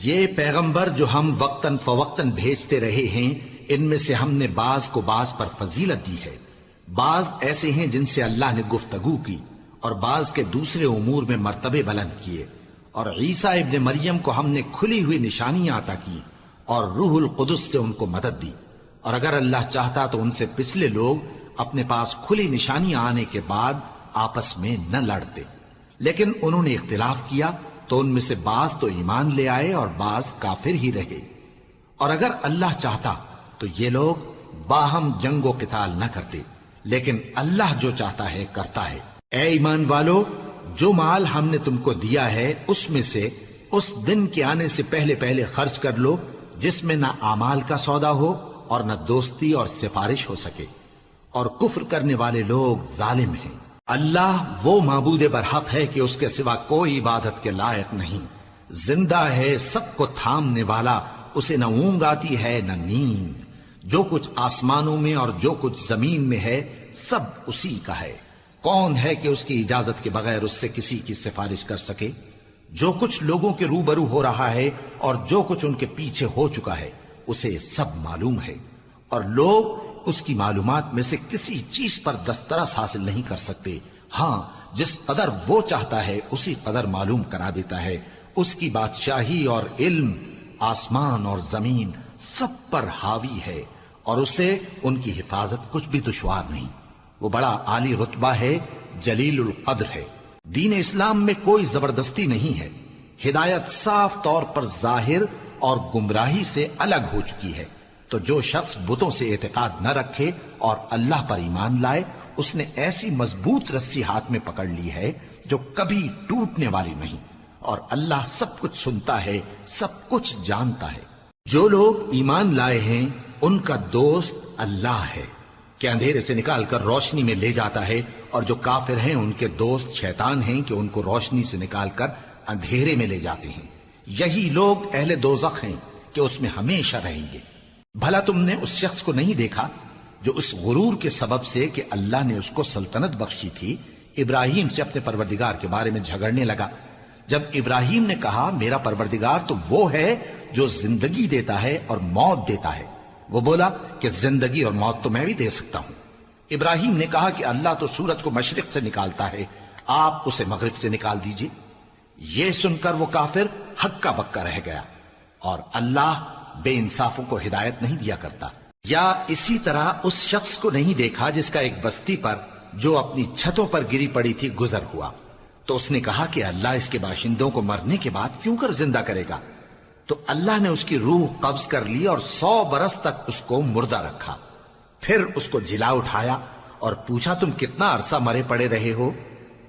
یہ پیغمبر جو ہم وقتاً فوقتاً بھیجتے رہے ہیں، ان میں سے ہم نے بعض کو بعض پر فضیلت دی ہے۔ بعض ایسے ہیں جن سے اللہ نے گفتگو کی، اور بعض کے دوسرے امور میں مرتبے بلند کیے، اور عیسیٰ ابن مریم کو ہم نے کھلی ہوئی نشانیاں عطا کی اور روح القدس سے ان کو مدد دی، اور اگر اللہ چاہتا تو ان سے پچھلے لوگ اپنے پاس کھلی نشانیاں آنے کے بعد آپس میں نہ لڑتے، لیکن انہوں نے اختلاف کیا تو ان میں سے بعض تو ایمان لے آئے اور بعض کافر ہی رہے۔ اور اگر اللہ چاہتا تو یہ لوگ باہم جنگ و قتال نہ کرتے، لیکن اللہ جو چاہتا ہے کرتا ہے۔ اے ایمان والو، جو مال ہم نے تم کو دیا ہے اس میں سے اس دن کے آنے سے پہلے پہلے خرچ کر لو جس میں نہ اعمال کا سودا ہو اور نہ دوستی اور سفارش ہو سکے، اور کفر کرنے والے لوگ ظالم ہیں۔ اللہ وہ معبود برحق ہے کہ اس کے سوا کوئی عبادت کے لائق نہیں، زندہ ہے، سب کو تھامنے والا، اسے نہ اونگ آتی ہے نہ نیند، جو کچھ آسمانوں میں اور جو کچھ زمین میں ہے سب اسی کا ہے۔ کون ہے کہ اس کی اجازت کے بغیر اس سے کسی کی سفارش کر سکے؟ جو کچھ لوگوں کے روبرو ہو رہا ہے اور جو کچھ ان کے پیچھے ہو چکا ہے اسے سب معلوم ہے، اور لوگ اس کی معلومات میں سے کسی چیز پر دسترس حاصل نہیں کر سکتے۔ ہاں، جس قدر وہ چاہتا ہے اسی قدر معلوم کرا دیتا ہے۔ اس کی بادشاہی اور علم آسمان اور زمین سب پر حاوی ہے، اور اسے ان کی حفاظت کچھ بھی دشوار نہیں۔ وہ بڑا عالی رتبہ ہے، جلیل القدر ہے۔ دین اسلام میں کوئی زبردستی نہیں ہے، ہدایت صاف طور پر ظاہر اور گمراہی سے الگ ہو چکی ہے۔ تو جو شخص بتوں سے اعتقاد نہ رکھے اور اللہ پر ایمان لائے، اس نے ایسی مضبوط رسی ہاتھ میں پکڑ لی ہے جو کبھی ٹوٹنے والی نہیں، اور اللہ سب کچھ سنتا ہے، سب کچھ جانتا ہے۔ جو لوگ ایمان لائے ہیں ان کا دوست اللہ ہے کہ اندھیرے سے نکال کر روشنی میں لے جاتا ہے، اور جو کافر ہیں ان کے دوست شیطان ہیں کہ ان کو روشنی سے نکال کر اندھیرے میں لے جاتے ہیں۔ یہی لوگ اہل دوزخ ہیں کہ اس میں ہمیشہ رہیں گے۔ بھلا تم نے اس شخص کو نہیں دیکھا جو اس غرور کے سبب سے کہ اللہ نے اس کو سلطنت بخشی تھی، ابراہیم سے اپنے پروردگار کے بارے میں جھگڑنے لگا؟ جب ابراہیم نے کہا میرا پروردگار تو وہ ہے جو زندگی دیتا ہے اور موت دیتا ہے، وہ بولا کہ زندگی اور موت تو میں بھی دے سکتا ہوں۔ ابراہیم نے کہا کہ اللہ تو سورج کو مشرق سے نکالتا ہے، آپ اسے مغرب سے نکال دیجئے۔ یہ سن کر وہ کافر ہکا بکا رہ گیا، اور اللہ بے انصافوں کو ہدایت نہیں دیا کرتا۔ یا اسی طرح اس شخص کو نہیں دیکھا جس کا ایک بستی پر جو اپنی چھتوں پر گری پڑی تھی گزر ہوا، تو اس نے کہا کہ اللہ اس کے باشندوں کو مرنے کے بعد کیوں کر زندہ کرے گا؟ تو اللہ نے اس کی روح قبض کر لی اور 100 برس تک اس کو مردہ رکھا۔ پھر اس کو جلا اٹھایا اور پوچھا تم کتنا عرصہ مرے پڑے رہے ہو؟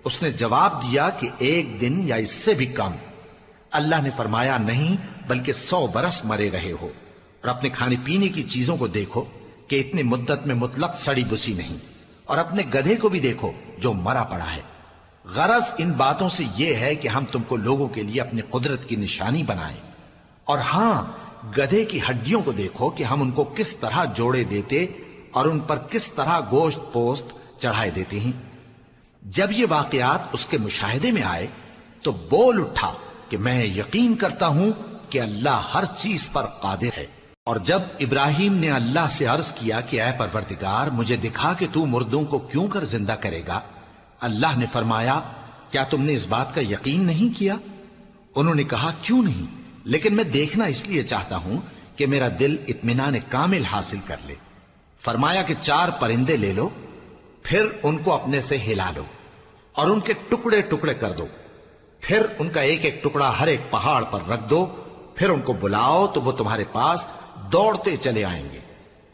اس نے جواب دیا کہ 1 دن یا اس سے بھی کم۔ اللہ نے فرمایا نہیں بلکہ 100 برس مرے رہے ہو، اور اپنے کھانے پینے کی چیزوں کو دیکھو کہ اتنی مدت میں مطلق سڑی بسی نہیں، اور اپنے گدھے کو بھی دیکھو جو مرا پڑا ہے۔ غرض ان باتوں سے یہ ہے کہ ہم تم کو لوگوں کے لیے اپنی قدرت کی نشانی بنائیں، اور ہاں گدھے کی ہڈیوں کو دیکھو کہ ہم ان کو کس طرح جوڑے دیتے اور ان پر کس طرح گوشت پوست چڑھائے دیتے ہیں۔ جب یہ واقعات اس کے مشاہدے میں آئے تو بول اٹھا کہ میں یقین کرتا ہوں کہ اللہ ہر چیز پر قادر ہے۔ اور جب ابراہیم نے اللہ سے عرض کیا کہ اے پروردگار مجھے دکھا کہ تو مردوں کو کیوں کر زندہ کرے گا، اللہ نے فرمایا کیا تم نے اس بات کا یقین نہیں کیا؟ انہوں نے کہا کیوں نہیں، لیکن میں دیکھنا اس لیے چاہتا ہوں کہ میرا دل اطمینان کامل حاصل کر لے۔ فرمایا کہ 4 پرندے لے لو، پھر ان کو اپنے سے ہلا لو اور ان کے ٹکڑے ٹکڑے کر دو، پھر ان کا ایک ایک ٹکڑا ہر ایک پہاڑ پر رکھ دو، پھر ان کو بلاؤ تو وہ تمہارے پاس دوڑتے چلے آئیں گے،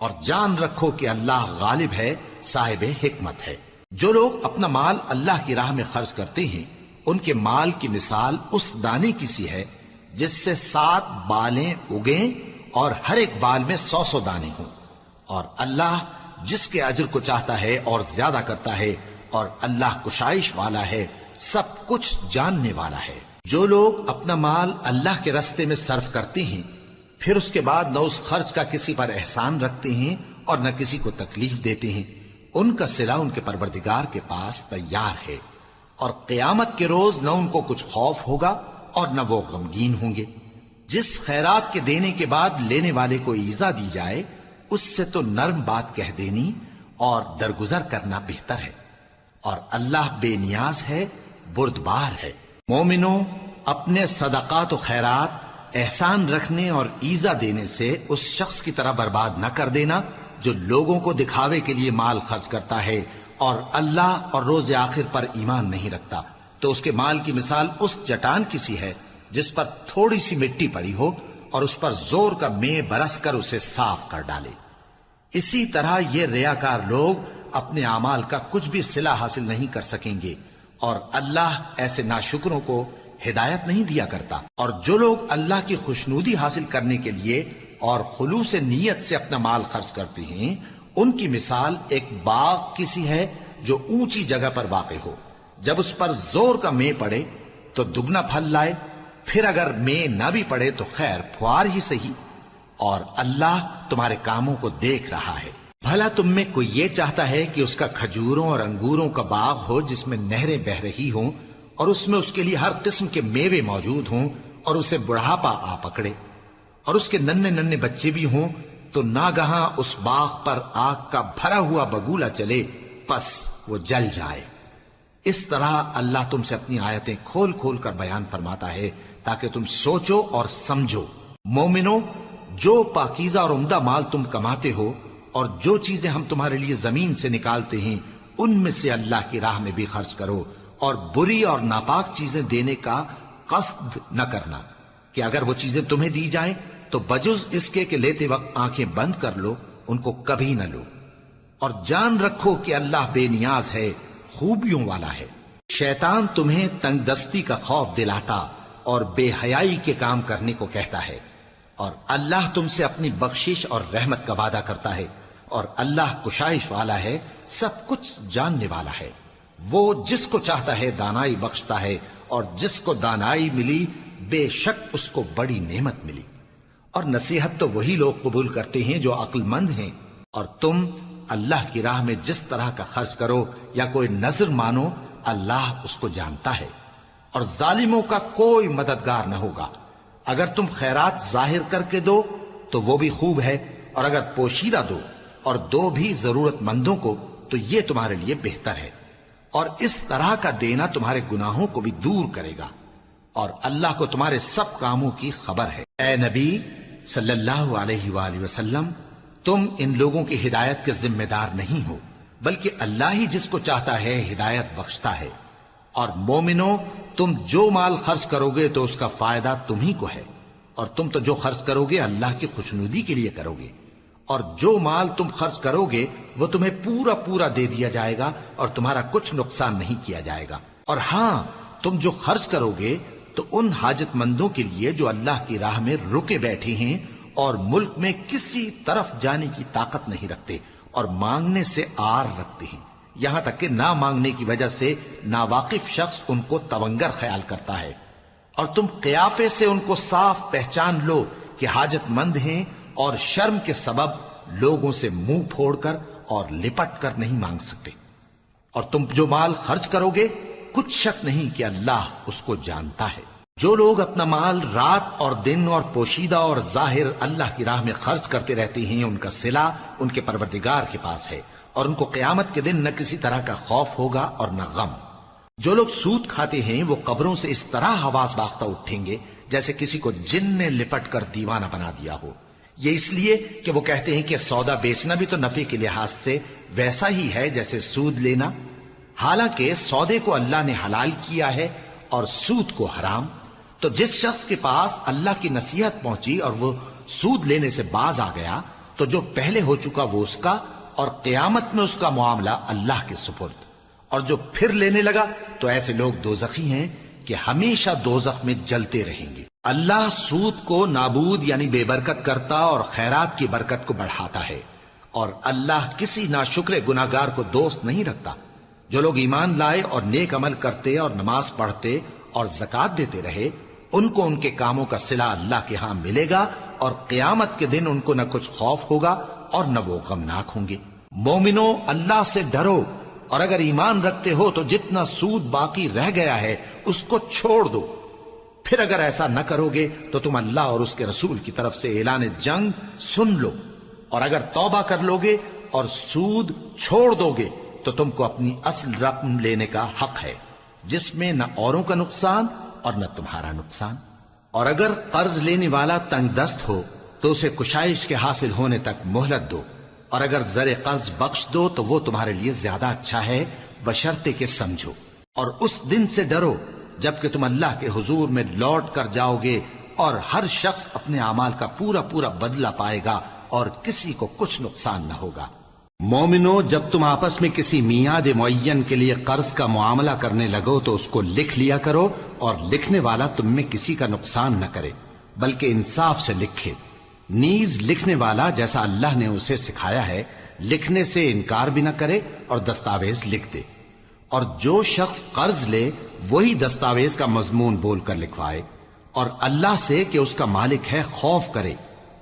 اور جان رکھو کہ اللہ غالب ہے، صاحب حکمت ہے۔ جو لوگ اپنا مال اللہ کی راہ میں خرچ کرتے ہیں ان کے مال کی مثال اس دانے کی سی ہے جس سے 7 بالیں اگیں اور ہر ایک بال میں 100 دانے ہوں، اور اللہ جس کے اجر کو چاہتا ہے اور زیادہ کرتا ہے، اور اللہ کشائش والا ہے، سب کچھ جاننے والا ہے۔ جو لوگ اپنا مال اللہ کے راستے میں صرف کرتے ہیں پھر اس کے بعد نہ اس خرچ کا کسی پر احسان رکھتے ہیں اور نہ کسی کو تکلیف دیتے ہیں، ان کا صلہ ان کے پروردگار کے پاس تیار ہے، اور قیامت کے روز نہ ان کو کچھ خوف ہوگا اور نہ وہ غمگین ہوں گے۔ جس خیرات کے دینے کے بعد لینے والے کو ایذا دی جائے اس سے تو نرم بات کہہ دینی اور درگزر کرنا بہتر ہے، اور اللہ بے نیاز ہے، بردبار ہے۔ مومنوں، اپنے صدقات و خیرات احسان رکھنے اور ایذا دینے سے اس شخص کی طرح برباد نہ کر دینا جو لوگوں کو دکھاوے کے لیے مال خرچ کرتا ہے اور اللہ اور روز آخر پر ایمان نہیں رکھتا، تو اس کے مال کی مثال اس چٹان کی سی ہے جس پر تھوڑی سی مٹی پڑی ہو اور اس پر زور کا مے برس کر اسے صاف کر ڈالے۔ اسی طرح یہ ریاکار لوگ اپنے اعمال کا کچھ بھی صلہ حاصل نہیں کر سکیں گے، اور اللہ ایسے ناشکروں کو ہدایت نہیں دیا کرتا۔ اور جو لوگ اللہ کی خوشنودی حاصل کرنے کے لیے اور خلوص نیت سے اپنا مال خرچ کرتے ہیں، ان کی مثال ایک باغ کی سی ہے جو اونچی جگہ پر واقع ہو، جب اس پر زور کا مے پڑے تو دگنا پھل لائے، پھر اگر مے نہ بھی پڑے تو خیر پھوار ہی صحیح، اور اللہ تمہارے کاموں کو دیکھ رہا ہے۔ بھلا تم میں کوئی یہ چاہتا ہے کہ اس کا کھجوروں اور انگوروں کا باغ ہو جس میں نہریں بہ رہی ہوں اور اس میں اس کے لیے ہر قسم کے میوے موجود ہوں، اور اسے بڑھاپا آ پکڑے اور اس کے ننھے ننھے بچے بھی ہوں، تو ناگہاں اس باغ پر آگ کا بھرا ہوا بگولا چلے، پس وہ جل جائے۔ اس طرح اللہ تم سے اپنی آیتیں کھول کھول کر بیان فرماتا ہے تاکہ تم سوچو اور سمجھو۔ مومنو، جو پاکیزہ اور عمدہ مال تم کماتے ہو اور جو چیزیں ہم تمہارے لیے زمین سے نکالتے ہیں ان میں سے اللہ کی راہ میں بھی خرچ کرو، اور بری اور ناپاک چیزیں دینے کا قصد نہ کرنا کہ اگر وہ چیزیں تمہیں دی جائیں تو بجز اس کے کہ لیتے وقت آنکھیں بند کر لو، ان کو کبھی نہ لو، اور جان رکھو کہ اللہ بے نیاز ہے، خوبیوں والا ہے۔ شیطان تمہیں تنگ دستی کا خوف دلاتا اور بے حیائی کے کام کرنے کو کہتا ہے، اور اللہ تم سے اپنی بخشش اور رحمت کا وعدہ کرتا ہے، اور اللہ کشائش والا ہے، سب کچھ جاننے والا ہے۔ وہ جس کو چاہتا ہے دانائی بخشتا ہے، اور جس کو دانائی ملی بے شک اس کو بڑی نعمت ملی۔ اور نصیحت تو وہی لوگ قبول کرتے ہیں جو عقل مند ہیں، اور تم اللہ کی راہ میں جس طرح کا خرچ کرو یا کوئی نذر مانو، اللہ اس کو جانتا ہے، اور ظالموں کا کوئی مددگار نہ ہوگا۔ اگر تم خیرات ظاہر کر کے دو تو وہ بھی خوب ہے، اور اگر پوشیدہ دو اور دو بھی ضرورت مندوں کو تو یہ تمہارے لیے بہتر ہے، اور اس طرح کا دینا تمہارے گناہوں کو بھی دور کرے گا، اور اللہ کو تمہارے سب کاموں کی خبر ہے۔ اے نبی صلی اللہ علیہ وآلہ وسلم، تم ان لوگوں کی ہدایت کے ذمہ دار نہیں ہو، بلکہ اللہ ہی جس کو چاہتا ہے ہدایت بخشتا ہے۔ اور مومنو، تم جو مال خرچ کرو گے تو اس کا فائدہ تمہیں کو ہے، اور تم تو جو خرچ کرو گے اللہ کی خوشنودی کے لیے کرو گے، اور جو مال تم خرچ کرو گے وہ تمہیں پورا پورا دے دیا جائے گا اور تمہارا کچھ نقصان نہیں کیا جائے گا۔ اور ہاں، تم جو خرچ کرو گے تو ان حاجت مندوں کے لیے جو اللہ کی راہ میں رکے بیٹھے ہیں اور ملک میں کسی طرف جانے کی طاقت نہیں رکھتے اور مانگنے سے آر رکھتے ہیں، یہاں تک کہ نہ مانگنے کی وجہ سے ناواقف شخص ان کو تونگر خیال کرتا ہے، اور تم قیافے سے ان کو صاف پہچان لو کہ حاجت مند ہیں، اور شرم کے سبب لوگوں سے منہ پھوڑ کر اور لپٹ کر نہیں مانگ سکتے۔ اور تم جو مال خرچ کرو گے کچھ شک نہیں کہ اللہ اس کو جانتا ہے۔ جو لوگ اپنا مال رات اور دن اور پوشیدہ اور ظاہر اللہ کی راہ میں خرچ کرتے رہتے ہیں، ان کا صلہ ان کے پروردگار کے پاس ہے، اور ان کو قیامت کے دن نہ کسی طرح کا خوف ہوگا اور نہ غم۔ جو لوگ سود کھاتے ہیں وہ قبروں سے اس طرح حواس باختہ اٹھیں گے جیسے کسی کو جن نے لپٹ کر دیوانہ بنا دیا ہو، یہ اس لیے کہ وہ کہتے ہیں کہ سودا بیچنا بھی تو نفع کے لحاظ سے ویسا ہی ہے جیسے سود لینا، حالانکہ سودے کو اللہ نے حلال کیا ہے اور سود کو حرام۔ تو جس شخص کے پاس اللہ کی نصیحت پہنچی اور وہ سود لینے سے باز آ گیا تو جو پہلے ہو چکا وہ اس کا، اور قیامت میں اس کا معاملہ اللہ کے سپرد۔ اور جو پھر لینے لگا تو ایسے لوگ دوزخی ہیں کہ ہمیشہ دوزخ میں جلتے رہیں گے۔ اللہ سود کو نابود یعنی بے برکت کرتا اور خیرات کی برکت کو بڑھاتا ہے، اور اللہ کسی ناشکر گناہگار کو دوست نہیں رکھتا۔ جو لوگ ایمان لائے اور نیک عمل کرتے اور نماز پڑھتے اور زکوٰۃ دیتے رہے، ان کو ان کے کاموں کا صلہ اللہ کے ہاں ملے گا، اور قیامت کے دن ان کو نہ کچھ خوف ہوگا اور نہ وہ غمناک ہوں گے۔ مومنو، اللہ سے ڈرو، اور اگر ایمان رکھتے ہو تو جتنا سود باقی رہ گیا ہے اس کو چھوڑ دو، پھر اگر ایسا نہ کرو گے تو تم اللہ اور اس کے رسول کی طرف سے اعلان جنگ سن لو، اور اگر توبہ کر لو گے اور سود چھوڑ دو گے تو تم کو اپنی اصل رقم لینے کا حق ہے، جس میں نہ اوروں کا نقصان اور نہ تمہارا نقصان۔ اور اگر قرض لینے والا تنگ دست ہو تو اسے کشائش کے حاصل ہونے تک مہلت دو، اور اگر زر قرض بخش دو تو وہ تمہارے لیے زیادہ اچھا ہے، بشرطے کہ سمجھو۔ اور اس دن سے ڈرو جبکہ تم اللہ کے حضور میں لوٹ کر جاؤ گے، اور ہر شخص اپنے اعمال کا پورا پورا بدلہ پائے گا اور کسی کو کچھ نقصان نہ ہوگا۔ مومنو، جب تم آپس میں کسی میعاد معین کے لیے قرض کا معاملہ کرنے لگو تو اس کو لکھ لیا کرو، اور لکھنے والا تم میں کسی کا نقصان نہ کرے بلکہ انصاف سے لکھے۔ نیز لکھنے والا جیسا اللہ نے اسے سکھایا ہے لکھنے سے انکار بھی نہ کرے اور دستاویز لکھ دے، اور جو شخص قرض لے وہی دستاویز کا مضمون بول کر لکھوائے، اور اللہ سے کہ اس کا مالک ہے خوف کرے،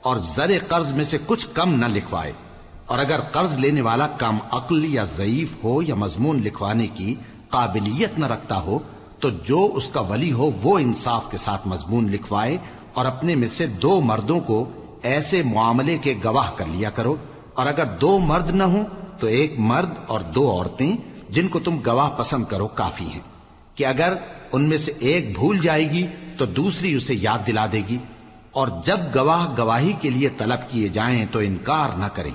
اور زر قرض میں سے کچھ کم نہ لکھوائے۔ اور اگر قرض لینے والا کم عقل یا ضعیف ہو یا مضمون لکھوانے کی قابلیت نہ رکھتا ہو تو جو اس کا ولی ہو وہ انصاف کے ساتھ مضمون لکھوائے، اور اپنے میں سے 2 مردوں کو ایسے معاملے کے گواہ کر لیا کرو، اور اگر 2 مرد نہ ہوں تو 1 مرد اور 2 عورتیں جن کو تم گواہ پسند کرو کافی ہیں، کہ اگر ان میں سے ایک بھول جائے گی تو دوسری اسے یاد دلا دے گی، اور جب گواہ گواہی کے لیے طلب کیے جائیں تو انکار نہ کریں۔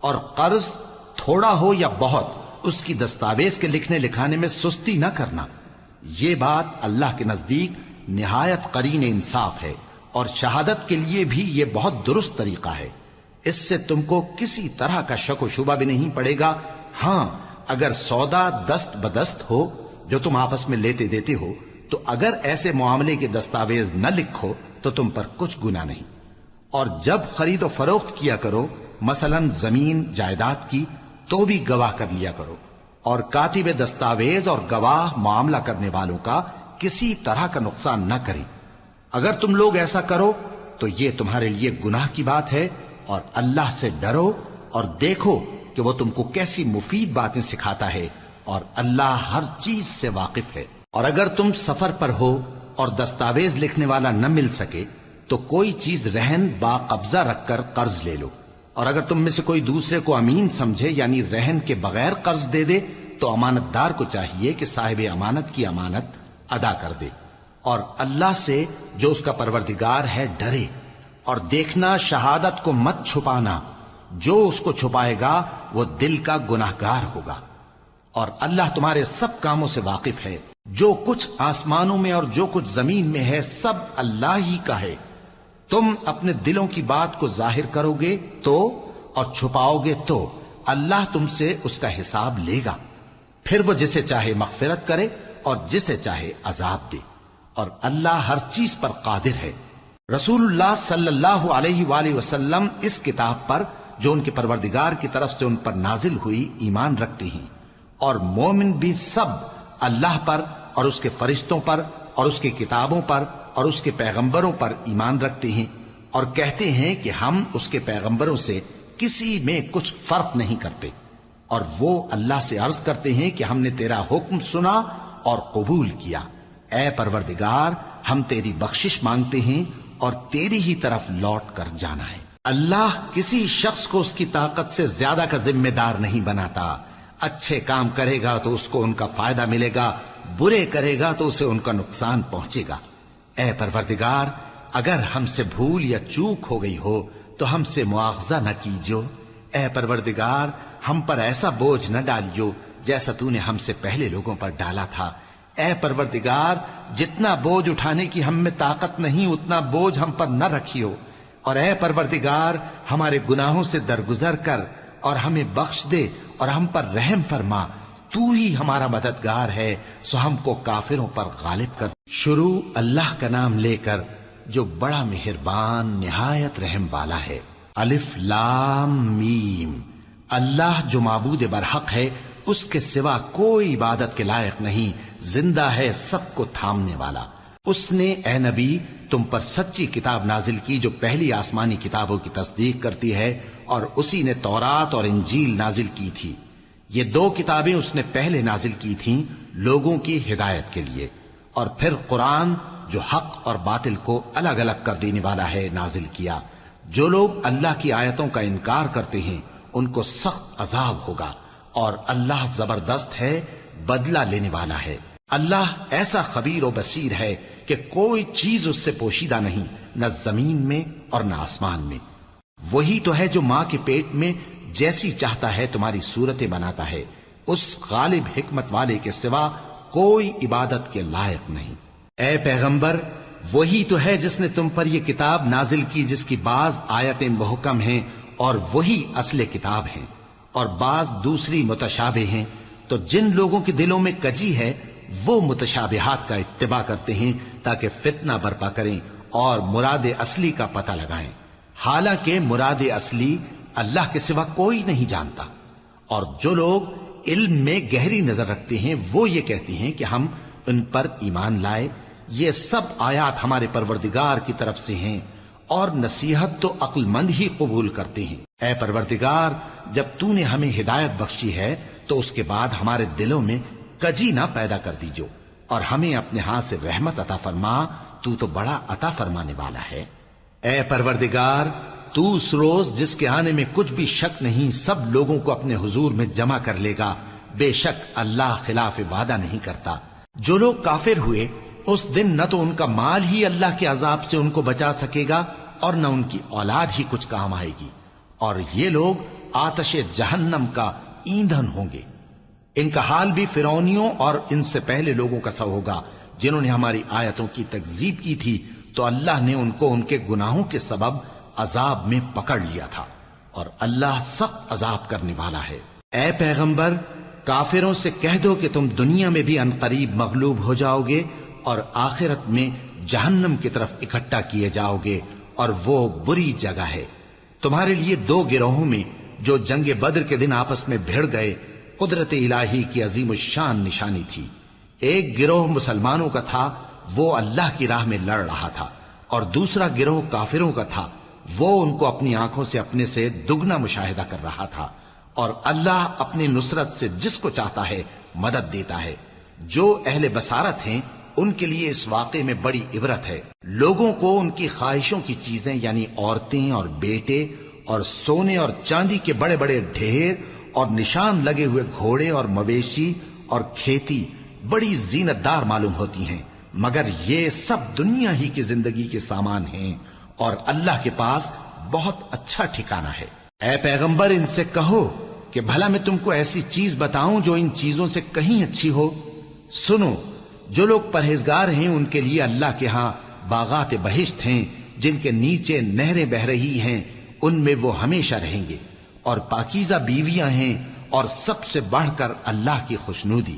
اور قرض تھوڑا ہو یا بہت اس کی دستاویز کے لکھنے لکھانے میں سستی نہ کرنا، یہ بات اللہ کے نزدیک نہایت قرین انصاف ہے، اور شہادت کے لیے بھی یہ بہت درست طریقہ ہے۔ اس سے تم کو کسی طرح کا شک و شبہ بھی نہیں پڑے گا۔ ہاں، اگر سودا دست بدست ہو جو تم آپس میں لیتے دیتے ہو تو اگر ایسے معاملے کے دستاویز نہ لکھو تو تم پر کچھ گناہ نہیں۔ اور جب خرید و فروخت کیا کرو، مثلا زمین جائیداد کی، تو بھی گواہ کر لیا کرو، اور کاتب دستاویز اور گواہ معاملہ کرنے والوں کا کسی طرح کا نقصان نہ کریں۔ اگر تم لوگ ایسا کرو تو یہ تمہارے لیے گناہ کی بات ہے، اور اللہ سے ڈرو اور دیکھو کہ وہ تم کو کیسی مفید باتیں سکھاتا ہے، اور اللہ ہر چیز سے واقف ہے۔ اور اگر تم سفر پر ہو اور دستاویز لکھنے والا نہ مل سکے تو کوئی چیز رہن با قبضہ رکھ کر قرض لے لو، اور اگر تم میں سے کوئی دوسرے کو امین سمجھے یعنی رہن کے بغیر قرض دے دے تو امانت دار کو چاہیے کہ صاحب امانت کی امانت ادا کر دے، اور اللہ سے جو اس کا پروردگار ہے ڈرے، اور دیکھنا شہادت کو مت چھپانا، جو اس کو چھپائے گا وہ دل کا گناہگار ہوگا۔ اور اللہ تمہارے سب کاموں سے واقف ہے، جو کچھ آسمانوں میں اور جو کچھ زمین میں ہے سب اللہ ہی کا ہے۔ تم اپنے دلوں کی بات کو ظاہر کرو گے تو اور چھپاؤ گے تو اللہ تم سے اس کا حساب لے گا، پھر وہ جسے چاہے مغفرت کرے اور جسے چاہے عذاب دے، اور اللہ ہر چیز پر قادر ہے۔ رسول اللہ صلی اللہ علیہ وآلہ وسلم اس کتاب پر جو ان کے پروردگار کی طرف سے ان پر نازل ہوئی ایمان رکھتے ہیں، اور مومن بھی سب اللہ پر اور اس کے فرشتوں پر اور اس کی کتابوں پر اور اس کے پیغمبروں پر ایمان رکھتے ہیں، اور کہتے ہیں کہ ہم اس کے پیغمبروں سے کسی میں کچھ فرق نہیں کرتے، اور وہ اللہ سے عرض کرتے ہیں کہ ہم نے تیرا حکم سنا اور قبول کیا۔ اے پروردگار، ہم تیری بخشش مانگتے ہیں اور تیری ہی طرف لوٹ کر جانا ہے۔ اللہ کسی شخص کو اس کی طاقت سے زیادہ کا ذمہ دار نہیں بناتا۔ اچھے کام کرے گا تو اس کو ان کا فائدہ ملے گا، برے کرے گا تو اسے ان کا نقصان پہنچے گا۔ اے پروردگار، اگر ہم سے بھول یا چوک ہو گئی ہو تو ہم سے مواخذہ نہ کیجو۔ اے پروردگار، ہم پر ایسا بوجھ نہ ڈالیو جیسا تو نے ہم سے پہلے لوگوں پر ڈالا تھا۔ اے پروردگار، جتنا بوجھ اٹھانے کی ہم میں طاقت نہیں اتنا بوجھ ہم پر نہ رکھیو، اور اے پروردگار ہمارے گناہوں سے درگزر کر اور ہمیں بخش دے اور ہم پر رحم فرما، تو ہی ہمارا مددگار ہے، سو ہم کو کافروں پر غالب کر۔ شروع اللہ کا نام لے کر جو بڑا مہربان نہایت رحم والا ہے۔ الف لام میم۔ اللہ جو معبود برحق ہے، اس کے سوا کوئی عبادت کے لائق نہیں، زندہ ہے سب کو تھامنے والا۔ اس نے اے نبی تم پر سچی کتاب نازل کی جو پہلی آسمانی کتابوں کی تصدیق کرتی ہے، اور اسی نے تورات اور انجیل نازل کی تھی۔ یہ 2 کتابیں اس نے پہلے نازل کی تھیں لوگوں کی ہدایت کے لیے، اور پھر قرآن جو حق اور باطل کو الگ الگ کر دینے والا ہے نازل کیا۔ جو لوگ اللہ کی آیتوں کا انکار کرتے ہیں ان کو سخت عذاب ہوگا، اور اللہ زبردست ہے، بدلہ لینے والا ہے۔ اللہ ایسا خبیر و بصیر ہے کہ کوئی چیز اس سے پوشیدہ نہیں، نہ زمین میں اور نہ آسمان میں۔ وہی تو ہے جو ماں کے پیٹ میں جیسی چاہتا ہے تمہاری صورتیں بناتا ہے، اس غالب حکمت والے کے سوا کوئی عبادت کے لائق نہیں۔ اے پیغمبر، وہی تو ہے جس نے تم پر یہ کتاب نازل کی جس کی بعض آیتیں محکم ہیں اور وہی اصل کتاب ہیں، اور بعض دوسری متشابہ ہیں۔ تو جن لوگوں کے دلوں میں کجی ہے وہ متشابہات کا اتباع کرتے ہیں تاکہ فتنہ برپا کریں اور مراد اصلی کا پتہ لگائیں، حالانکہ مراد اصلی اللہ کے سوا کوئی نہیں جانتا۔ اور جو لوگ علم میں گہری نظر رکھتے ہیں وہ یہ کہتے ہیں کہ ہم ان پر ایمان لائے، یہ سب آیات ہمارے پروردگار کی طرف سے ہیں، اور نصیحت تو عقل مند ہی قبول کرتے ہیں۔ اے پروردگار، جب تو نے ہمیں ہدایت بخشی ہے تو اس کے بعد ہمارے دلوں میں کجی نہ پیدا کر دیجو، اور ہمیں اپنے ہاتھ سے رحمت عطا فرما، تو بڑا عطا فرمانے والا ہے۔ اے پروردگار، تو اس روز جس کے آنے میں کچھ بھی شک نہیں سب لوگوں کو اپنے حضور میں جمع کر لے گا، بے شک اللہ خلاف وعدہ نہیں کرتا۔ جو لوگ کافر ہوئے اس دن نہ تو ان کا مال ہی اللہ کے عذاب سے ان کو بچا سکے گا اور نہ ان کی اولاد ہی کچھ کام آئے گی، اور یہ لوگ آتش جہنم کا ایندھن ہوں گے۔ ان کا حال بھی فرعونیوں اور ان سے پہلے لوگوں کا سا ہوگا جنہوں نے ہماری آیتوں کی تکذیب کی تھی، تو اللہ نے ان کو ان کے گناہوں کے سبب عذاب میں پکڑ لیا تھا، اور اللہ سخت عذاب کرنے والا ہے۔ اے پیغمبر، کافروں سے کہہ دو کہ تم دنیا میں بھی عنقریب مغلوب ہو جاؤ گے اور آخرت میں جہنم کی طرف اکٹھا کیے جاؤ گے، اور وہ بری جگہ ہے۔ تمہارے لیے دو گروہوں میں جو جنگ بدر کے دن آپس میں بھڑ گئے قدرت الہی کی عظیم الشان نشانی تھی۔ ایک گروہ مسلمانوں کا تھا، وہ اللہ کی راہ میں لڑ رہا تھا، اور دوسرا گروہ کافروں کا تھا، وہ ان کو اپنی آنکھوں سے اپنے سے دگنا مشاہدہ کر رہا تھا۔ اور اللہ اپنی نصرت سے جس کو چاہتا ہے مدد دیتا ہے۔ جو اہل بصارت ہیں ان کے لیے اس واقعے میں بڑی عبرت ہے۔ لوگوں کو ان کی خواہشوں کی چیزیں یعنی عورتیں اور بیٹے اور سونے اور چاندی کے بڑے بڑے ڈھیر اور نشان لگے ہوئے گھوڑے اور مویشی اور کھیتی بڑی زینت دار معلوم ہوتی ہیں، مگر یہ سب دنیا ہی کی زندگی کے سامان ہیں، اور اللہ کے پاس بہت اچھا ٹھکانہ ہے۔ اے پیغمبر، ان سے کہو کہ بھلا میں تم کو ایسی چیز بتاؤں جو ان چیزوں سے کہیں اچھی ہو؟ سنو، جو لوگ پرہیزگار ہیں ان کے لیے اللہ کے ہاں باغات بہشت ہیں جن کے نیچے نہریں بہ رہی ہیں، ان میں وہ ہمیشہ رہیں گے، اور پاکیزہ بیویاں ہیں، اور سب سے بڑھ کر اللہ کی خوشنودی۔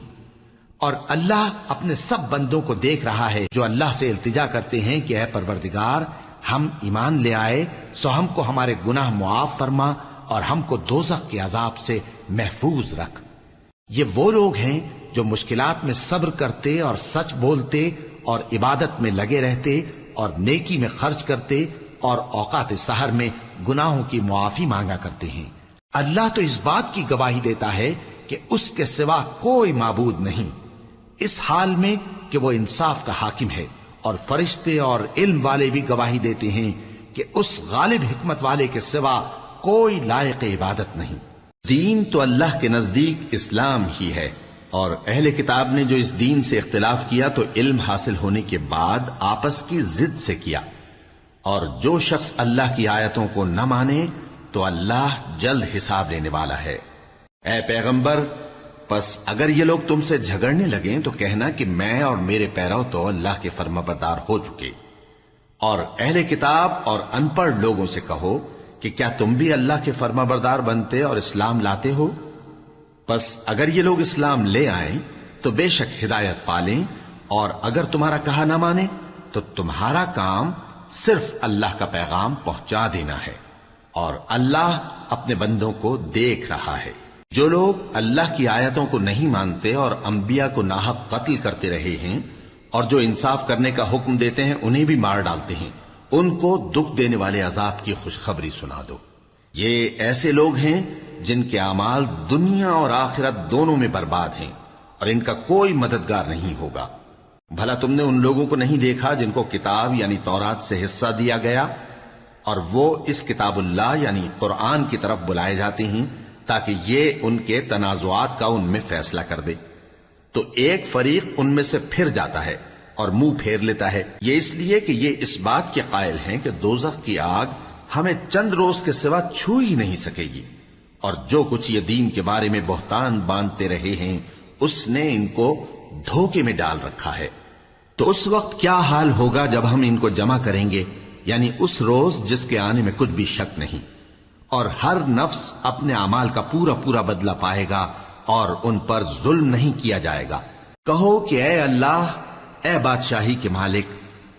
اور اللہ اپنے سب بندوں کو دیکھ رہا ہے جو اللہ سے التجا کرتے ہیں کہ اے پروردگار، ہم ایمان لے آئے سو ہم کو ہمارے گناہ معاف فرما اور ہم کو دوزخ کے عذاب سے محفوظ رکھ۔ یہ وہ لوگ ہیں جو مشکلات میں صبر کرتے اور سچ بولتے اور عبادت میں لگے رہتے اور نیکی میں خرچ کرتے اور اوقات سحر میں گناہوں کی معافی مانگا کرتے ہیں۔ اللہ تو اس بات کی گواہی دیتا ہے کہ اس کے سوا کوئی معبود نہیں، اس حال میں کہ وہ انصاف کا حاکم ہے، اور فرشتے اور علم والے بھی گواہی دیتے ہیں کہ اس غالب حکمت والے کے سوا کوئی لائق عبادت نہیں۔ دین تو اللہ کے نزدیک اسلام ہی ہے، اور اہل کتاب نے جو اس دین سے اختلاف کیا تو علم حاصل ہونے کے بعد آپس کی ضد سے کیا، اور جو شخص اللہ کی آیتوں کو نہ مانے تو اللہ جلد حساب لینے والا ہے۔ اے پیغمبر، پس اگر یہ لوگ تم سے جھگڑنے لگیں تو کہنا کہ میں اور میرے پیرو تو اللہ کے فرمانبردار ہو چکے، اور اہل کتاب اور ان پڑھ لوگوں سے کہو کہ کیا تم بھی اللہ کے فرمانبردار بنتے اور اسلام لاتے ہو؟ پس اگر یہ لوگ اسلام لے آئیں تو بے شک ہدایت پالیں، اور اگر تمہارا کہا نہ مانے تو تمہارا کام صرف اللہ کا پیغام پہنچا دینا ہے، اور اللہ اپنے بندوں کو دیکھ رہا ہے۔ جو لوگ اللہ کی آیتوں کو نہیں مانتے اور انبیاء کو ناحق قتل کرتے رہے ہیں، اور جو انصاف کرنے کا حکم دیتے ہیں انہیں بھی مار ڈالتے ہیں، ان کو دکھ دینے والے عذاب کی خوشخبری سنا دو۔ یہ ایسے لوگ ہیں جن کے اعمال دنیا اور آخرت دونوں میں برباد ہیں، اور ان کا کوئی مددگار نہیں ہوگا۔ بھلا تم نے ان لوگوں کو نہیں دیکھا جن کو کتاب یعنی تورات سے حصہ دیا گیا اور وہ اس کتاب اللہ یعنی قرآن کی طرف بلائے جاتے ہیں تاکہ یہ ان کے تنازعات کا ان میں فیصلہ کر دے؟ تو ایک فریق ان میں سے پھر جاتا ہے اور منہ پھیر لیتا ہے، یہ اس لیے کہ یہ اس بات کے قائل ہیں کہ دوزخ کی آگ ہمیں چند روز کے سوا چھو ہی نہیں سکے گی، اور جو کچھ یہ دین کے بارے میں بہتان باندھتے رہے ہیں اس نے ان کو دھوکے میں ڈال رکھا ہے۔ تو اس وقت کیا حال ہوگا جب ہم ان کو جمع کریں گے، یعنی اس روز جس کے آنے میں کچھ بھی شک نہیں، اور ہر نفس اپنے اعمال کا پورا پورا بدلہ پائے گا اور ان پر ظلم نہیں کیا جائے گا۔ کہو کہ اے اللہ، اے بادشاہی کے مالک،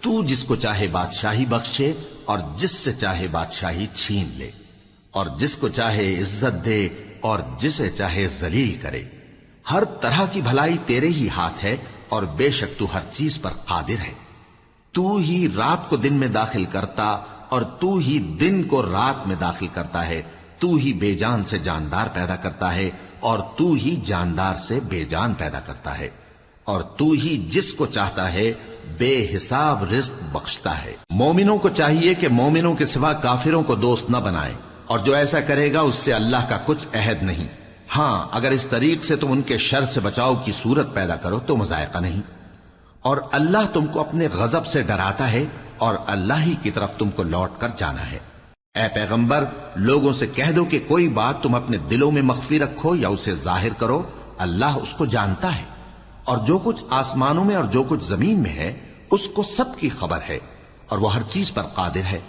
تو جس کو چاہے بادشاہی بخشے اور جس سے چاہے بادشاہی چھین لے، اور جس کو چاہے عزت دے اور جسے چاہے ذلیل کرے۔ ہر طرح کی بھلائی تیرے ہی ہاتھ ہے اور بے شک تو ہر چیز پر قادر ہے۔ تو ہی رات کو دن میں داخل کرتا اور تو ہی دن کو رات میں داخل کرتا ہے، تو ہی بے جان سے جاندار پیدا کرتا ہے اور تو ہی جاندار سے بے جان پیدا کرتا ہے، اور تو ہی جس کو چاہتا ہے بے حساب رزق بخشتا ہے۔ مومنوں کو چاہیے کہ مومنوں کے سوا کافروں کو دوست نہ بنائیں، اور جو ایسا کرے گا اس سے اللہ کا کچھ عہد نہیں۔ ہاں، اگر اس طریق سے تم ان کے شر سے بچاؤ کی صورت پیدا کرو تو مذائقہ نہیں، اور اللہ تم کو اپنے غضب سے ڈراتا ہے اور اللہ ہی کی طرف تم کو لوٹ کر جانا ہے۔ اے پیغمبر، لوگوں سے کہہ دو کہ کوئی بات تم اپنے دلوں میں مخفی رکھو یا اسے ظاہر کرو، اللہ اس کو جانتا ہے، اور جو کچھ آسمانوں میں اور جو کچھ زمین میں ہے اس کو سب کی خبر ہے، اور وہ ہر چیز پر قادر ہے۔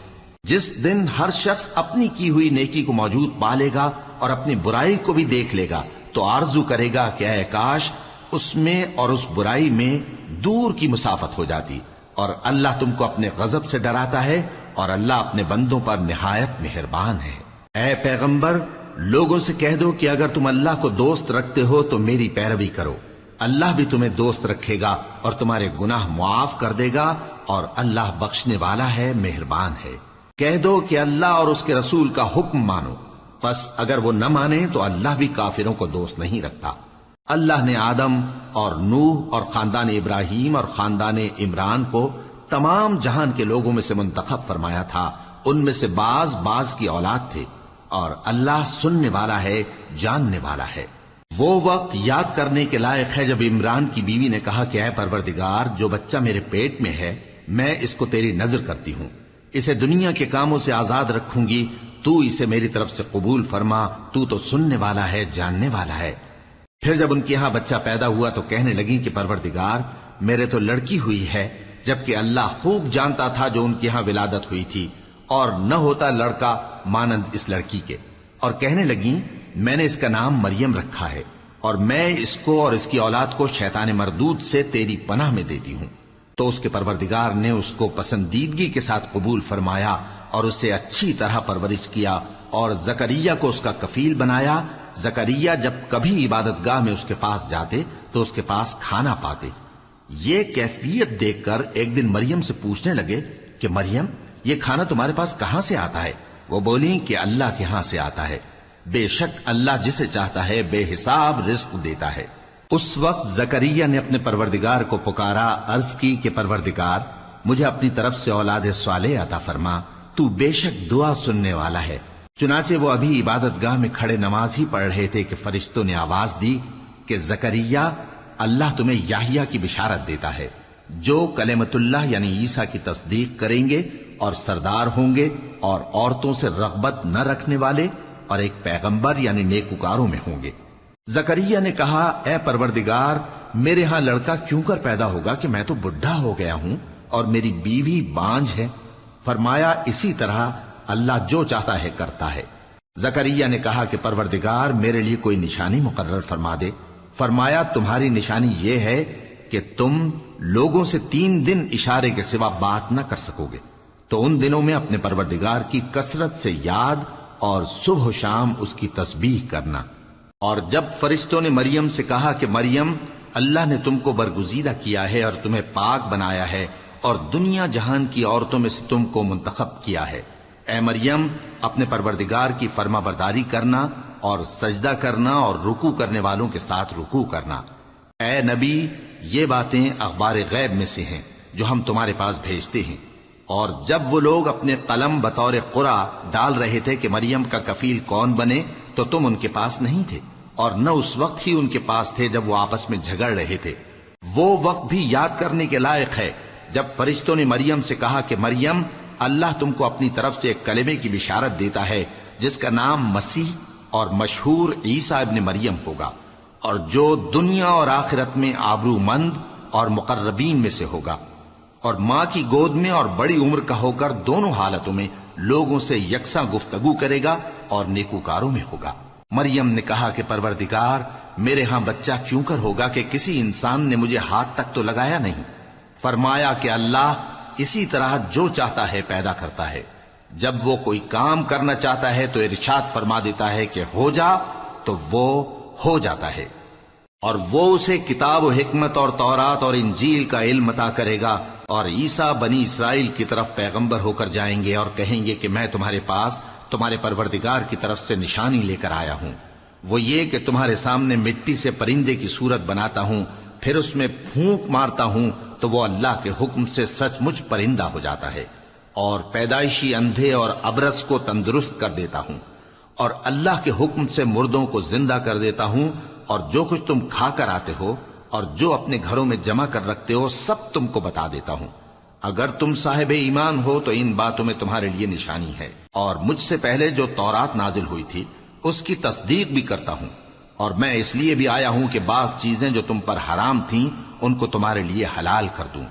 جس دن ہر شخص اپنی کی ہوئی نیکی کو موجود پا لے گا اور اپنی برائی کو بھی دیکھ لے گا تو آرزو کرے گا کہ اے کاش اس میں اور اس برائی میں دور کی مسافت ہو جاتی، اور اللہ تم کو اپنے غضب سے ڈراتا ہے اور اللہ اپنے بندوں پر نہایت مہربان ہے۔ اے پیغمبر، لوگوں سے کہہ دو کہ اگر تم اللہ کو دوست رکھتے ہو تو میری پیروی کرو، اللہ بھی تمہیں دوست رکھے گا اور تمہارے گناہ معاف کر دے گا، اور اللہ بخشنے والا ہے، مہربان ہے۔ کہہ دو کہ اللہ اور اس کے رسول کا حکم مانو، پس اگر وہ نہ مانے تو اللہ بھی کافروں کو دوست نہیں رکھتا۔ اللہ نے آدم اور نوح اور خاندان ابراہیم اور خاندان عمران کو تمام جہان کے لوگوں میں سے منتخب فرمایا تھا، ان میں سے بعض بعض کی اولاد تھے، اور اللہ سننے والا ہے، جاننے والا ہے۔ وہ وقت یاد کرنے کے لائق ہے جب عمران کی بیوی نے کہا کہ اے پروردگار، جو بچہ میرے پیٹ میں ہے میں اس کو تیری نذر کرتی ہوں، اسے دنیا کے کاموں سے آزاد رکھوں گی، تو اسے میری طرف سے قبول فرما، تو سننے والا ہے، جاننے والا ہے۔ پھر جب ان کے ہاں بچہ پیدا ہوا تو کہنے لگی کہ پروردگار، میرے تو لڑکی ہوئی ہے، جبکہ اللہ خوب جانتا تھا جو ان کے ہاں ولادت ہوئی تھی، اور نہ ہوتا لڑکا مانند اس لڑکی کے۔ اور کہنے لگی میں نے اس کا نام مریم رکھا ہے، اور میں اس کو اور اس کی اولاد کو شیطان مردود سے تیری پناہ میں دیتی ہوں۔ تو اس کے پروردگار نے اس کو پسندیدگی کے ساتھ قبول فرمایا اور اسے اچھی طرح پرورش کیا، اور زکریا کو اس کا کفیل بنایا۔ زکریا جب کبھی عبادت گاہ میں اس کے پاس جاتے تو اس کے پاس کھانا پاتے۔ یہ کیفیت دیکھ کر ایک دن مریم سے پوچھنے لگے کہ مریم، یہ کھانا تمہارے پاس کہاں سے آتا ہے؟ وہ بولی کہ اللہ کے ہاں سے آتا ہے، بے شک اللہ جسے چاہتا ہے بے حساب رزق دیتا ہے۔ اس وقت زکریا نے اپنے پروردگار کو پکارا، عرض کی کہ پروردگار، مجھے اپنی طرف سے اولاد صالح عطا فرما، تو بے شک دعا سننے والا ہے۔ چنانچہ وہ ابھی عبادت گاہ میں کھڑے نماز ہی پڑھ رہے تھے کہ فرشتوں نے آواز دی کہ زکریا، اللہ تمہیں یحییٰ کی بشارت دیتا ہے، جو کلمۃ اللہ یعنی عیسیٰ کی تصدیق کریں گے اور سردار ہوں گے اور عورتوں سے رغبت نہ رکھنے والے اور ایک پیغمبر یعنی نیکوکاروں میں ہوں گے۔ زکریا نے کہا، اے پروردگار، میرے ہاں لڑکا کیوں کر پیدا ہوگا کہ میں تو بڈھا ہو گیا ہوں اور میری بیوی بانجھ ہے؟ فرمایا، اسی طرح اللہ جو چاہتا ہے کرتا ہے۔ زکریا نے کہا کہ پروردگار، میرے لیے کوئی نشانی مقرر فرما دے۔ فرمایا، تمہاری نشانی یہ ہے کہ تم لوگوں سے 3 دن اشارے کے سوا بات نہ کر سکو گے، تو ان دنوں میں اپنے پروردگار کی کثرت سے یاد اور صبح و شام اس کی تسبیح کرنا۔ اور جب فرشتوں نے مریم سے کہا کہ مریم، اللہ نے تم کو برگزیدہ کیا ہے اور تمہیں پاک بنایا ہے اور دنیا جہان کی عورتوں میں سے تم کو منتخب کیا ہے، اے مریم، اپنے پروردگار کی فرما برداری کرنا اور سجدہ کرنا اور رکوع کرنے والوں کے ساتھ رکوع کرنا۔ اے نبی، یہ باتیں اخبار غیب میں سے ہیں جو ہم تمہارے پاس بھیجتے ہیں۔ اور جب وہ لوگ اپنے قلم بطور قرعہ ڈال رہے تھے کہ مریم کا کفیل کون بنے، تو تم ان کے پاس نہیں تھے، اور نہ اس وقت ہی ان کے پاس تھے جب وہ آپس میں جھگڑ رہے تھے۔ وہ وقت بھی یاد کرنے کے لائق ہے جب فرشتوں نے مریم سے کہا کہ مریم، اللہ تم کو اپنی طرف سے ایک کلمے کی بشارت دیتا ہے جس کا نام مسیح اور مشہور عیسیٰ ابن مریم ہوگا، اور جو دنیا اور آخرت میں آبرو مند اور مقربین میں سے ہوگا، اور ماں کی گود میں اور بڑی عمر کا ہو کر دونوں حالتوں میں لوگوں سے یکساں گفتگو کرے گا اور نیکوکاروں میں ہوگا۔ مریم نے کہا کہ پروردگار، میرے ہاں بچہ کیوں کر ہوگا کہ کسی انسان نے مجھے ہاتھ تک تو لگایا نہیں۔ فرمایا کہ اللہ اسی طرح جو چاہتا ہے پیدا کرتا ہے، جب وہ کوئی کام کرنا چاہتا ہے تو ارشاد فرما دیتا ہے کہ ہو جا، تو وہ ہو جاتا ہے۔ اور وہ اسے کتاب و حکمت اور تورات اور انجیل کا علم عطا کرے گا، اور عیسیٰ بنی اسرائیل کی طرف پیغمبر ہو کر جائیں گے اور کہیں گے کہ میں تمہارے پاس تمہارے پروردگار کی طرف سے نشانی لے کر آیا ہوں، وہ یہ کہ تمہارے سامنے مٹی سے پرندے کی صورت بناتا ہوں، پھر اس میں پھونک مارتا ہوں تو وہ اللہ کے حکم سے سچ مچ پرندہ ہو جاتا ہے، اور پیدائشی اندھے اور ابرص کو تندرست کر دیتا ہوں، اور اللہ کے حکم سے مردوں کو زندہ کر دیتا ہوں، اور جو کچھ تم کھا کر آتے ہو اور جو اپنے گھروں میں جمع کر رکھتے ہو سب تم کو بتا دیتا ہوں۔ اگر تم صاحب ایمان ہو تو ان باتوں میں تمہارے لیے نشانی ہے، اور مجھ سے پہلے جو تورات نازل ہوئی تھی اس کی تصدیق بھی کرتا ہوں، اور میں اس لیے بھی آیا ہوں کہ بعض چیزیں جو تم پر حرام تھیں ان کو تمہارے لیے حلال کر دوں،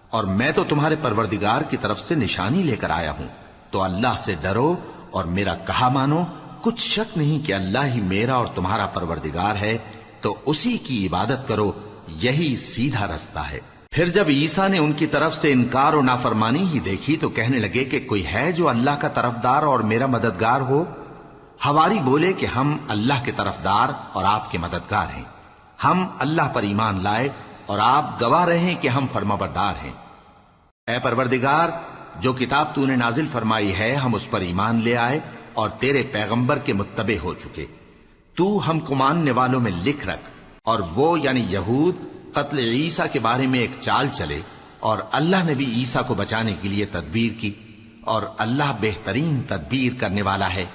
اور میں تو تمہارے پروردگار کی طرف سے نشانی لے کر آیا ہوں۔ تو اللہ سے ڈرو اور میرا کہا مانو، کچھ شک نہیں کہ اللہ ہی میرا اور تمہارا پروردگار ہے، تو اسی کی عبادت کرو، یہی سیدھا رستہ ہے۔ پھر جب عیسیٰ نے ان کی طرف سے انکار و نافرمانی ہی دیکھی تو کہنے لگے کہ کوئی ہے جو اللہ کا طرفدار اور میرا مددگار ہو؟ حواری بولے کہ ہم اللہ کے طرفدار اور آپ کے مددگار ہیں، ہم اللہ پر ایمان لائے اور آپ گواہ رہے کہ ہم فرمانبردار ہیں۔ اے پروردگار، جو کتاب تو نے نازل فرمائی ہے ہم اس پر ایمان لے آئے اور تیرے پیغمبر کے متبع ہو چکے، تو ہم کو ماننے والوں میں لکھ رکھ۔ اور وہ یعنی یہود قتل عیسیٰ کے بارے میں ایک چال چلے، اور اللہ نے بھی عیسیٰ کو بچانے کے لیے تدبیر کی، اور اللہ بہترین تدبیر کرنے والا ہے۔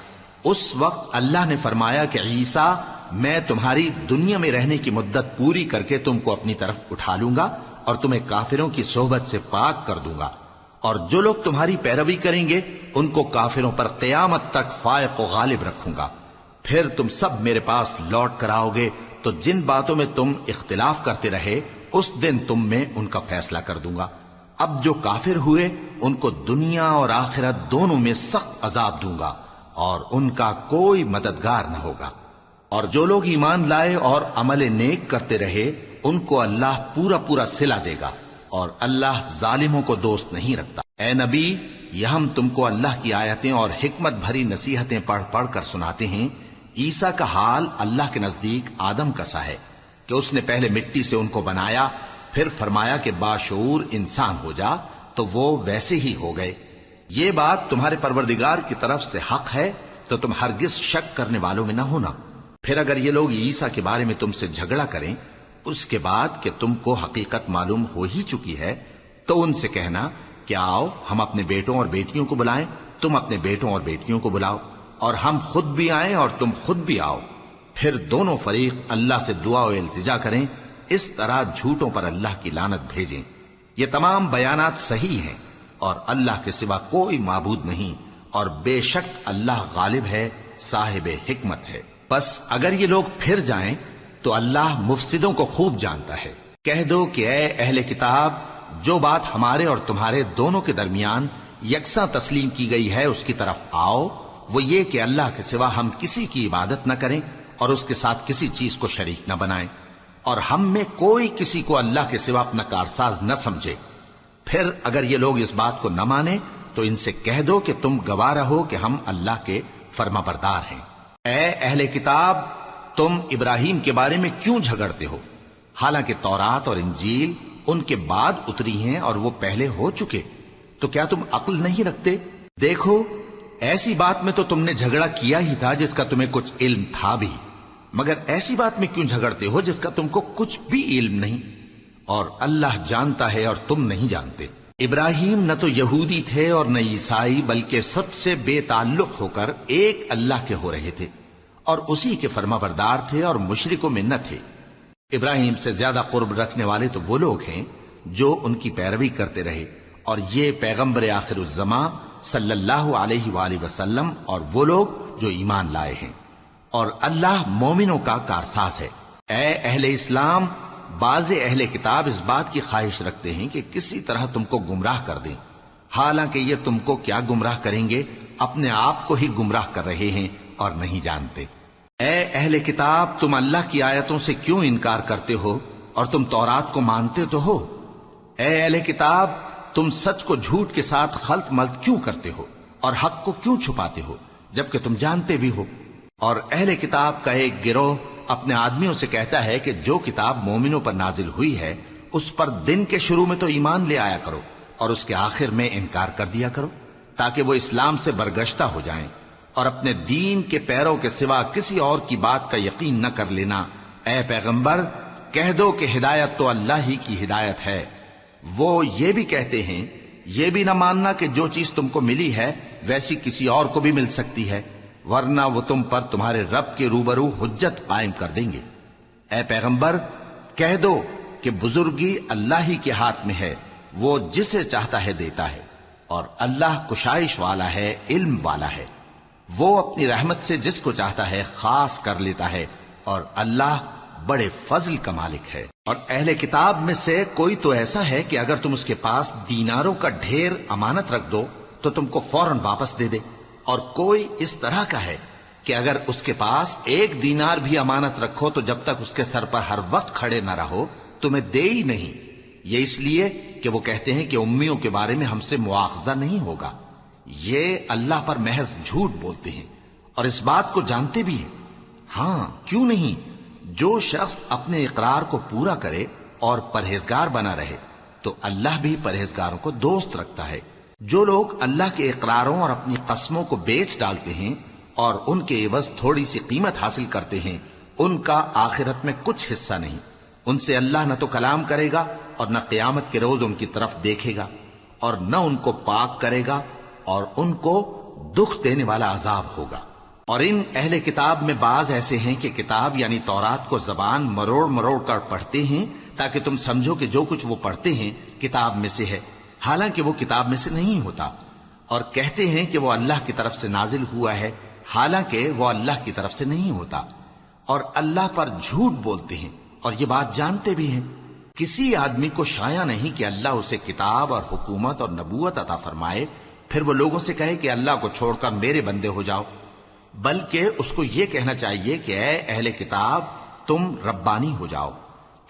اس وقت اللہ نے فرمایا کہ عیسیٰ، میں تمہاری دنیا میں رہنے کی مدت پوری کر کے تم کو اپنی طرف اٹھا لوں گا اور تمہیں کافروں کی صحبت سے پاک کر دوں گا، اور جو لوگ تمہاری پیروی کریں گے ان کو کافروں پر قیامت تک فائق و غالب رکھوں گا۔ پھر تم سب میرے پاس لوٹ کر آؤ گے تو جن باتوں میں تم اختلاف کرتے رہے اس دن تم میں ان کا فیصلہ کر دوں گا۔ اب جو کافر ہوئے ان کو دنیا اور آخرت دونوں میں سخت عذاب دوں گا، اور ان کا کوئی مددگار نہ ہوگا۔ اور جو لوگ ایمان لائے اور عمل نیک کرتے رہے ان کو اللہ پورا پورا صلہ دے گا، اور اللہ ظالموں کو دوست نہیں رکھتا۔ اے نبی، یہ ہم تم کو اللہ کی آیتیں اور حکمت بھری نصیحتیں پڑھ پڑھ کر سناتے ہیں۔ عیسیٰ کا حال اللہ کے نزدیک آدم کا سا ہے کہ اس نے پہلے مٹی سے ان کو بنایا، پھر فرمایا کہ باشعور انسان ہو جا، تو وہ ویسے ہی ہو گئے۔ یہ بات تمہارے پروردگار کی طرف سے حق ہے، تو تم ہرگز شک کرنے والوں میں نہ ہونا۔ پھر اگر یہ لوگ عیسیٰ کے بارے میں تم سے جھگڑا کریں اس کے بعد کہ تم کو حقیقت معلوم ہو ہی چکی ہے، تو ان سے کہنا کہ آؤ ہم اپنے بیٹوں اور بیٹیوں کو بلائیں، تم اپنے بیٹوں اور بیٹیوں کو بلاؤ، اور ہم خود بھی آئیں اور تم خود بھی آؤ، پھر دونوں فریق اللہ سے دعا و التجا کریں، اس طرح جھوٹوں پر اللہ کی لعنت بھیجیں۔ یہ تمام بیانات صحیح ہیں، اور اللہ کے سوا کوئی معبود نہیں، اور بے شک اللہ غالب ہے، صاحب حکمت ہے۔ بس اگر یہ لوگ پھر جائیں تو اللہ مفسدوں کو خوب جانتا ہے۔ کہہ دو کہ اے اہل کتاب، جو بات ہمارے اور تمہارے دونوں کے درمیان یکساں تسلیم کی گئی ہے اس کی طرف آؤ، وہ یہ کہ اللہ کے سوا ہم کسی کی عبادت نہ کریں اور اس کے ساتھ کسی چیز کو شریک نہ بنائیں، اور ہم میں کوئی کسی کو اللہ کے سوا اپنا کارساز نہ سمجھے۔ پھر اگر یہ لوگ اس بات کو نہ مانیں تو ان سے کہہ دو کہ تم گواہ رہو کہ ہم اللہ کے فرما بردار ہیں۔ اے اہل کتاب، تم ابراہیم کے بارے میں کیوں جھگڑتے ہو؟ حالانکہ تورات اور انجیل ان کے بعد اتری ہیں اور وہ پہلے ہو چکے، تو کیا تم عقل نہیں رکھتے؟ دیکھو، ایسی بات میں تو تم نے جھگڑا کیا ہی تھا جس کا تمہیں کچھ علم تھا بھی، مگر ایسی بات میں کیوں جھگڑتے ہو جس کا تم کو کچھ بھی علم نہیں؟ اور اللہ جانتا ہے اور تم نہیں جانتے۔ ابراہیم نہ تو یہودی تھے اور نہ عیسائی، بلکہ سب سے بے تعلق ہو کر ایک اللہ کے ہو رہے تھے اور اسی کے فرما بردار تھے اور مشرکوں میں نہ تھے۔ ابراہیم سے زیادہ قرب رکھنے والے تو وہ لوگ ہیں جو ان کی پیروی کرتے رہے، اور یہ پیغمبر آخر الزماں صلی اللہ علیہ وآلہ وسلم اور وہ لوگ جو ایمان لائے ہیں، اور اللہ مومنوں کا کارساز ہے۔ اے اہل اسلام، بعض اہل کتاب اس بات کی خواہش رکھتے ہیں کہ کسی طرح تم کو گمراہ کر دیں، حالانکہ یہ تم کو کیا گمراہ کریں گے، اپنے آپ کو ہی گمراہ کر رہے ہیں اور نہیں جانتے۔ اے اہل کتاب، تم اللہ کی آیتوں سے کیوں انکار کرتے ہو اور تم تورات کو مانتے تو ہو؟ اے اہل کتاب، تم سچ کو جھوٹ کے ساتھ خلط ملط کیوں کرتے ہو اور حق کو کیوں چھپاتے ہو جبکہ تم جانتے بھی ہو؟ اور اہل کتاب کا ایک گروہ اپنے آدمیوں سے کہتا ہے کہ جو کتاب مومنوں پر نازل ہوئی ہے اس پر دن کے شروع میں تو ایمان لے آیا کرو اور اس کے آخر میں انکار کر دیا کرو، تاکہ وہ اسلام سے برگشتہ ہو جائیں، اور اپنے دین کے پیروں کے سوا کسی اور کی بات کا یقین نہ کر لینا۔ اے پیغمبر، کہہ دو کہ ہدایت تو اللہ ہی کی ہدایت ہے۔ وہ یہ بھی کہتے ہیں، یہ بھی نہ ماننا کہ جو چیز تم کو ملی ہے ویسی کسی اور کو بھی مل سکتی ہے، ورنہ وہ تم پر تمہارے رب کے روبرو حجت قائم کر دیں گے۔ اے پیغمبر، کہہ دو کہ بزرگی اللہ ہی کے ہاتھ میں ہے، وہ جسے چاہتا ہے دیتا ہے، اور اللہ کشائش والا ہے، علم والا ہے۔ وہ اپنی رحمت سے جس کو چاہتا ہے خاص کر لیتا ہے، اور اللہ بڑے فضل کا مالک ہے۔ اور اہل کتاب میں سے کوئی تو ایسا ہے کہ اگر تم اس کے پاس دیناروں کا ڈھیر امانت رکھ دو تو تم کو فوراً واپس دے دے، اور کوئی اس طرح کا ہے کہ اگر اس کے پاس 1 دینار بھی امانت رکھو تو جب تک اس کے سر پر ہر وقت کھڑے نہ رہو تمہیں دے ہی نہیں۔ یہ اس لیے کہ وہ کہتے ہیں کہ امیوں کے بارے میں ہم سے مواخذہ نہیں ہوگا۔ یہ اللہ پر محض جھوٹ بولتے ہیں اور اس بات کو جانتے بھی ہیں۔ ہاں، کیوں نہیں؟ جو شخص اپنے اقرار کو پورا کرے اور پرہیزگار بنا رہے تو اللہ بھی پرہیزگاروں کو دوست رکھتا ہے۔ جو لوگ اللہ کے اقراروں اور اپنی قسموں کو بیچ ڈالتے ہیں اور ان کے عوض تھوڑی سی قیمت حاصل کرتے ہیں، ان کا آخرت میں کچھ حصہ نہیں۔ ان سے اللہ نہ تو کلام کرے گا اور نہ قیامت کے روز ان کی طرف دیکھے گا، اور نہ ان کو پاک کرے گا، اور ان کو دکھ دینے والا عذاب ہوگا۔ اور ان اہل کتاب میں بعض ایسے ہیں کہ کتاب یعنی تورات کو زبان مروڑ مروڑ کر پڑھتے ہیں تاکہ تم سمجھو کہ جو کچھ وہ پڑھتے ہیں کتاب میں سے ہے، حالانکہ وہ کتاب میں سے نہیں ہوتا، اور کہتے ہیں کہ وہ اللہ کی طرف سے نازل ہوا ہے، حالانکہ وہ اللہ کی طرف سے نہیں ہوتا، اور اللہ پر جھوٹ بولتے ہیں اور یہ بات جانتے بھی ہیں۔ کسی آدمی کو شایع نہیں کہ اللہ اسے کتاب اور حکومت اور نبوت عطا فرمائے، پھر وہ لوگوں سے کہے کہ اللہ کو چھوڑ کر میرے بندے ہو جاؤ، بلکہ اس کو یہ کہنا چاہیے کہ اے اہل کتاب، تم ربانی ہو جاؤ،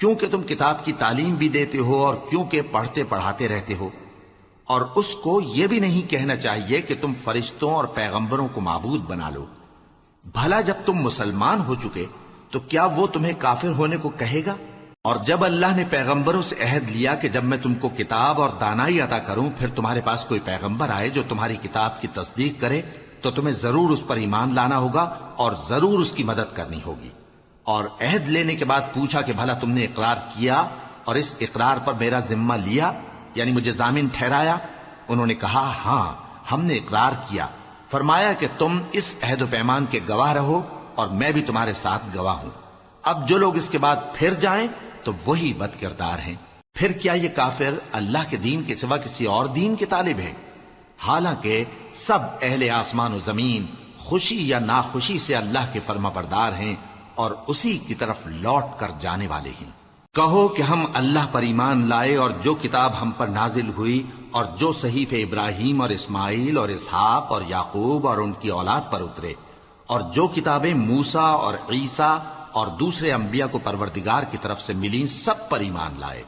کیونکہ تم کتاب کی تعلیم بھی دیتے ہو اور کیونکہ پڑھتے پڑھاتے رہتے ہو۔ اور اس کو یہ بھی نہیں کہنا چاہیے کہ تم فرشتوں اور پیغمبروں کو معبود بنا لو۔ بھلا جب تم مسلمان ہو چکے تو کیا وہ تمہیں کافر ہونے کو کہے گا؟ اور جب اللہ نے پیغمبروں سے عہد لیا کہ جب میں تم کو کتاب اور دانائی عطا کروں پھر تمہارے پاس کوئی پیغمبر آئے جو تمہاری کتاب کی تصدیق کرے تو تمہیں ضرور اس پر ایمان لانا ہوگا اور ضرور اس کی مدد کرنی ہوگی۔ اور عہد لینے کے بعد پوچھا کہ بھلا تم نے اقرار کیا اور اس اقرار پر میرا ذمہ لیا، یعنی مجھے ضامن ٹھہرایا؟ انہوں نے کہا ہاں، ہم نے اقرار کیا۔ فرمایا کہ تم اس عہد و پیمان کے گواہ رہو اور میں بھی تمہارے ساتھ گواہ ہوں۔ اب جو لوگ اس کے بعد پھر جائیں تو وہی بد کردار ہیں۔ پھر کیا یہ کافر اللہ کے دین کے سوا کسی اور دین کے طالب ہیں؟ حالانکہ سب اہل آسمان و زمین خوشی یا ناخوشی سے اللہ کے فرما بردار ہیں اور اسی کی طرف لوٹ کر جانے والے ہیں۔ کہو کہ ہم اللہ پر ایمان لائے اور جو کتاب ہم پر نازل ہوئی اور جو صحیفے ابراہیم اور اسماعیل اور اسحاق اور یعقوب اور ان کی اولاد پر اترے، اور جو کتابیں موسیٰ اور عیسیٰ اور دوسرے انبیاء کو پروردگار کی طرف سے ملیں، سب پر ایمان لائے۔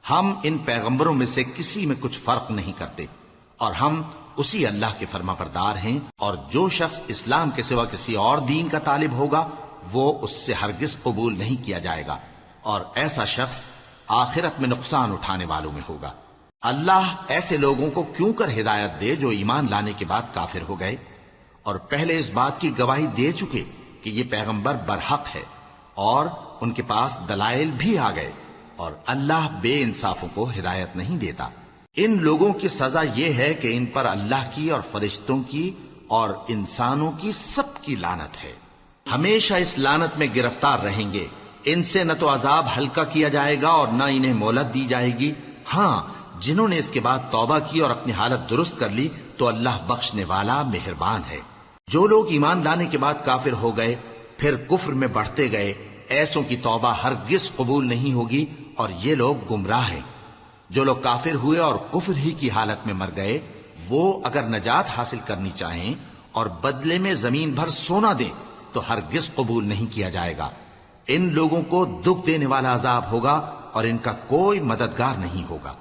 ہم ان پیغمبروں میں سے کسی میں کچھ فرق نہیں کرتے، اور ہم اسی اللہ کے فرما بردار ہیں۔ اور جو شخص اسلام کے سوا کسی اور دین کا طالب ہوگا وہ اس سے ہرگز قبول نہیں کیا جائے گا، اور ایسا شخص آخرت میں نقصان اٹھانے والوں میں ہوگا۔ اللہ ایسے لوگوں کو کیوں کر ہدایت دے جو ایمان لانے کے بعد کافر ہو گئے اور پہلے اس بات کی گواہی دے چکے کہ یہ پیغمبر برحق ہے اور ان کے پاس دلائل بھی آ گئے، اور اللہ بے انصافوں کو ہدایت نہیں دیتا۔ ان لوگوں کی سزا یہ ہے کہ ان پر اللہ کی اور فرشتوں کی اور انسانوں کی سب کی لعنت ہے، ہمیشہ اس لعنت میں گرفتار رہیں گے۔ ان سے نہ تو عذاب ہلکا کیا جائے گا اور نہ انہیں مہلت دی جائے گی۔ ہاں، جنہوں نے اس کے بعد توبہ کی اور اپنی حالت درست کر لی تو اللہ بخشنے والا مہربان ہے۔ جو لوگ ایمان لانے کے بعد کافر ہو گئے پھر کفر میں بڑھتے گئے، ایسوں کی توبہ ہرگز قبول نہیں ہوگی اور یہ لوگ گمراہ ہیں۔ جو لوگ کافر ہوئے اور کفر ہی کی حالت میں مر گئے، وہ اگر نجات حاصل کرنی چاہیں اور بدلے میں زمین بھر سونا دیں تو ہرگز قبول نہیں کیا جائے گا۔ ان لوگوں کو دکھ دینے والا عذاب ہوگا اور ان کا کوئی مددگار نہیں ہوگا۔